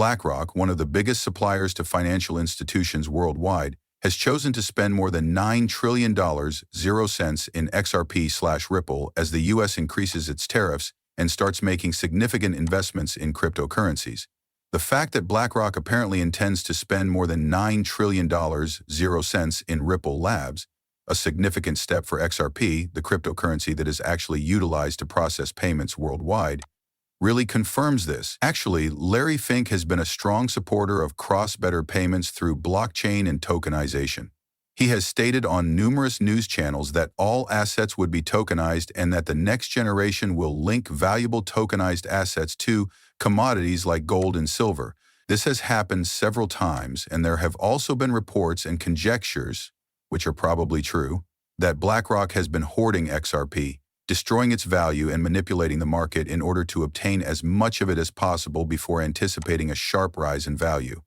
BlackRock, one of the biggest suppliers to financial institutions worldwide, has chosen to spend more than $9 trillion, 0 cents in XRP/Ripple as the U.S. increases its tariffs and starts making significant investments in cryptocurrencies. The fact that BlackRock apparently intends to spend more than $9 trillion, 0 cents in Ripple Labs, a significant step for XRP, the cryptocurrency that is actually utilized to process payments worldwide, really confirms this. Actually, Larry Fink has been a strong supporter of cross-border payments through blockchain and tokenization. He has stated on numerous news channels that all assets would be tokenized and that the next generation will link valuable tokenized assets to commodities like gold and silver. This has happened several times, and there have also been reports and conjectures, which are probably true, that BlackRock has been hoarding XRP, destroying its value and manipulating the market in order to obtain as much of it as possible before anticipating a sharp rise in value.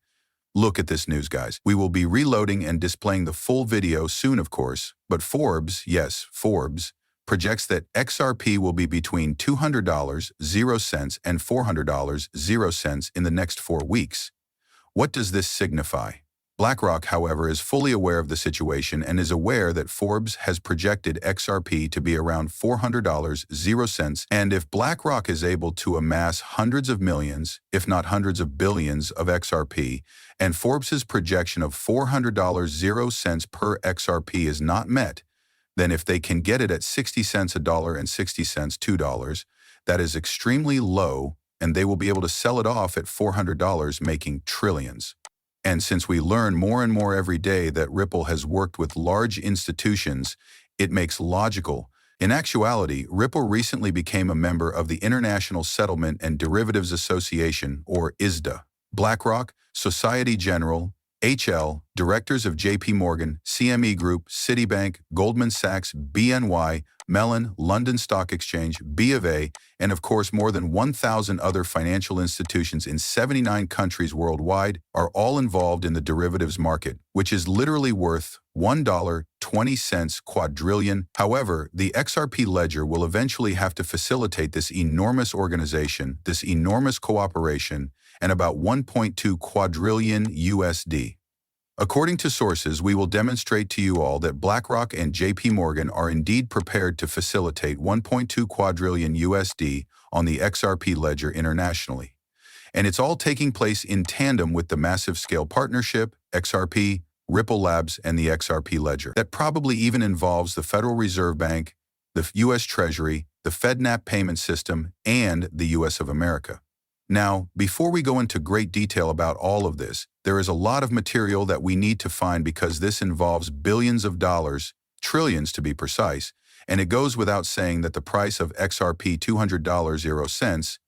Look at this news, guys. We will be reloading and displaying the full video soon, of course, but Forbes, yes, Forbes, projects that XRP will be between $200, 0 cents, and $400, 0 cents in the next 4 weeks. What does this signify? BlackRock, however, is fully aware of the situation and is aware that Forbes has projected XRP to be around $400, 0 cents, and if BlackRock is able to amass hundreds of millions, if not hundreds of billions of XRP, and Forbes's projection of $400, 0 cents per XRP is not met, then if they can get it at 60 cents a dollar and 60 cents $2, that is extremely low, and they will be able to sell it off at $400, making trillions. And since we learn more and more every day that Ripple has worked with large institutions, it makes logical. In actuality, Ripple recently became a member of the International Settlement and Derivatives Association, or ISDA. BlackRock, Societe Generale, HL, directors of JP Morgan, CME Group, Citibank, Goldman Sachs, BNY, Mellon, London Stock Exchange, B of A, and of course more than 1,000 other financial institutions in 79 countries worldwide are all involved in the derivatives market, which is literally worth $1.20 quadrillion. However, the XRP ledger will eventually have to facilitate this enormous organization, this enormous cooperation, and about 1.2 quadrillion USD. According to sources, we will demonstrate to you all that BlackRock and JP Morgan are indeed prepared to facilitate 1.2 quadrillion USD on the XRP ledger internationally. And it's all taking place in tandem with the massive scale partnership, XRP, Ripple Labs, and the XRP ledger. That probably even involves the Federal Reserve Bank, the U.S. Treasury, the FedNap payment system, and the U.S. of America. Now, before we go into great detail about all of this, there is a lot of material that we need to find because this involves billions of dollars, trillions to be precise, and it goes without saying that the price of XRP $200, 0 cents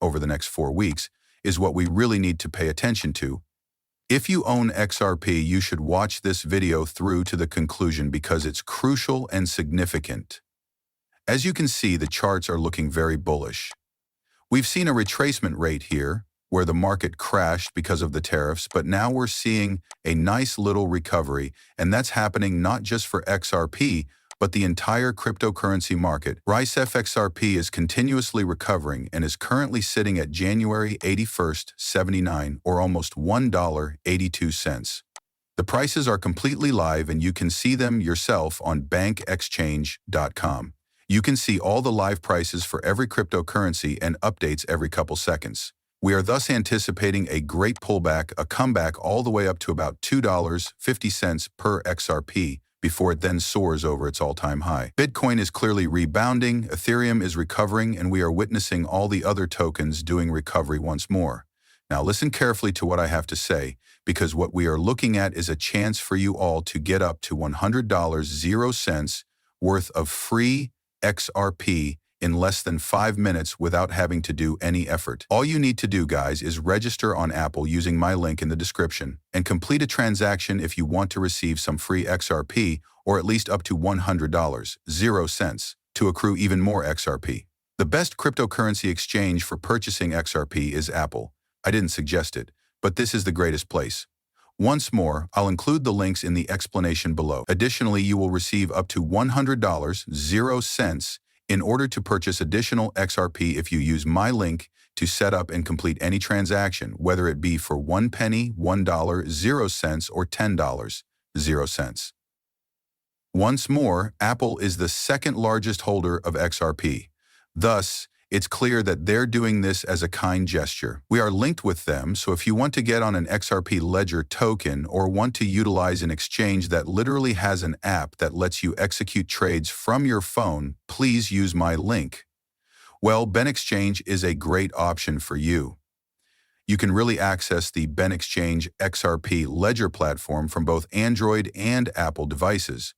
over the next 4 weeks is what we really need to pay attention to. If you own XRP, you should watch this video through to the conclusion because it's crucial and significant. As you can see, the charts are looking very bullish. We've seen a retracement rate here, where the market crashed because of the tariffs, but now we're seeing a nice little recovery, and that's happening not just for XRP, but the entire cryptocurrency market. XRP is continuously recovering and is currently sitting at January 81st, 79, or almost $1.82. The prices are completely live and you can see them yourself on bankexchange.com. You can see all the live prices for every cryptocurrency and updates every couple seconds. We are thus anticipating a great pullback, a comeback all the way up to about $2.50 per XRP before it then soars over its all-time high. Bitcoin is clearly rebounding, Ethereum is recovering, and we are witnessing all the other tokens doing recovery once more. Now listen carefully to what I have to say, because what we are looking at is a chance for you all to get up to $100, 0 cents worth of free XRP in less than 5 minutes without having to do any effort. All you need to do, guys, is register on Apple using my link in the description and complete a transaction if you want to receive some free XRP or at least up to $100, 0 cents, to accrue even more XRP. The best cryptocurrency exchange for purchasing XRP is Apple. I didn't suggest it, but this is the greatest place. Once more, I'll include the links in the explanation below. Additionally, you will receive up to $100, 0 cents, in order to purchase additional XRP if you use my link to set up and complete any transaction, whether it be for 1 penny, $1, 0 cents, or $10, 0 cents. Once more, Apple is the second largest holder of XRP. Thus, it's clear that they're doing this as a kind gesture. We are linked with them, so if you want to get on an XRP Ledger token or want to utilize an exchange that literally has an app that lets you execute trades from your phone, please use my link. Well, Ben Exchange is a great option for you. You can really access the Ben Exchange XRP Ledger platform from both Android and Apple devices.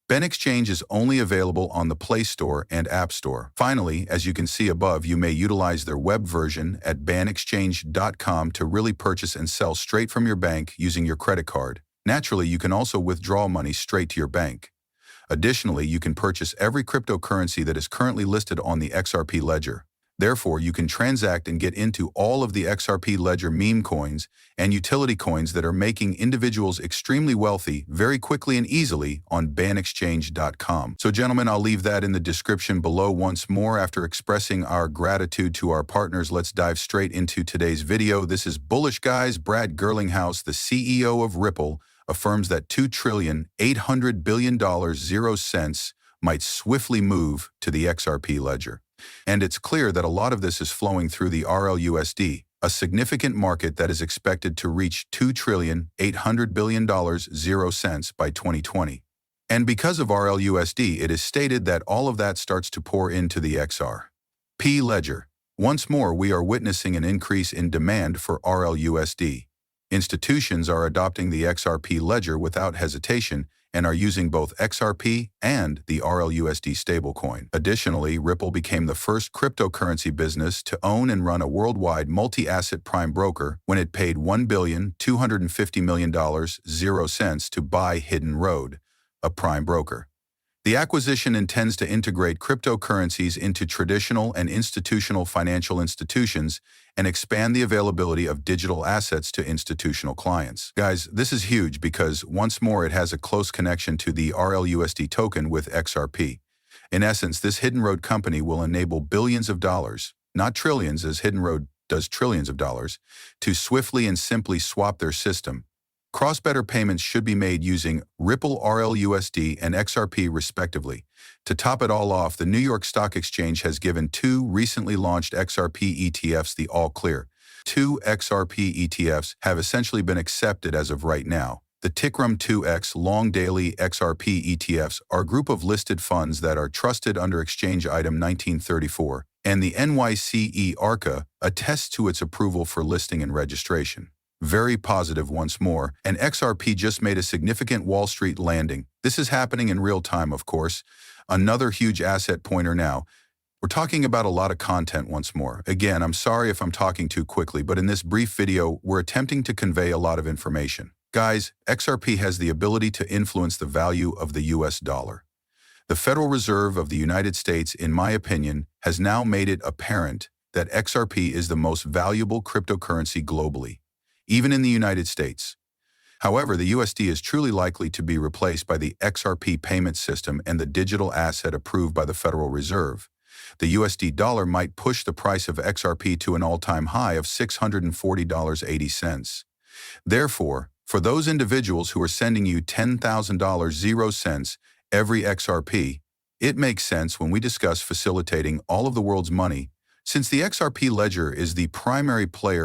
Ben Exchange is only available on the Play Store and App Store. Finally, as you can see above, you may utilize their web version at banexchange.com to really purchase and sell straight from your bank using your credit card. Naturally, you can also withdraw money straight to your bank. Additionally, you can purchase every cryptocurrency that is currently listed on the XRP Ledger. Therefore, you can transact and get into all of the XRP Ledger meme coins and utility coins that are making individuals extremely wealthy very quickly and easily on banexchange.com. So gentlemen, I'll leave that in the description below. Once more, after expressing our gratitude to our partners, let's dive straight into today's video. This is Bullish Guys. Brad Gerlinghouse, the CEO of Ripple, affirms that $2,800 billion 0 cents might swiftly move to the XRP ledger. And it's clear that a lot of this is flowing through the RLUSD, a significant market that is expected to reach $2,800 billion 0 cents by 2020. And because of RLUSD, it is stated that all of that starts to pour into the XRP ledger. Once more, we are witnessing an increase in demand for RLUSD. Institutions are adopting the XRP ledger without hesitation and are using both XRP and the RLUSD stablecoin. Additionally, Ripple became the first cryptocurrency business to own and run a worldwide multi-asset prime broker when it paid $1,250 million 0 cents to buy Hidden Road, a prime broker. The acquisition intends to integrate cryptocurrencies into traditional and institutional financial institutions and expand the availability of digital assets to institutional clients. Guys, this is huge because, once more, it has a close connection to the RLUSD token with XRP. In essence, this Hidden Road company will enable billions of dollars, not trillions as Hidden Road does trillions of dollars, to swiftly and simply swap their system. Cross-border payments should be made using Ripple RLUSD and XRP respectively. To top it all off, the New York Stock Exchange has given 2 recently launched XRP ETFs the all clear. 2 XRP ETFs have essentially been accepted as of right now. The Tikram 2X Long Daily XRP ETFs are a group of listed funds that are trusted under Exchange Item 1934, and the NYCE ARCA attests to its approval for listing and registration. Very positive once more, and XRP just made a significant Wall Street landing. This is happening in real time, of course. Another huge asset pointer now. We're talking about a lot of content once more. Again, I'm sorry if I'm talking too quickly, but in this brief video, we're attempting to convey a lot of information. Guys, XRP has the ability to influence the value of the US dollar. The Federal Reserve of the United States, in my opinion, has now made it apparent that XRP is the most valuable cryptocurrency globally, even in the United States. However, the USD is truly likely to be replaced by the XRP payment system and the digital asset approved by the Federal Reserve. The USD dollar might push the price of XRP to an all-time high of $640.80. Therefore, for those individuals who are sending you $10,000 0 cents every XRP, it makes sense when we discuss facilitating all of the world's money, since the XRP ledger is the primary player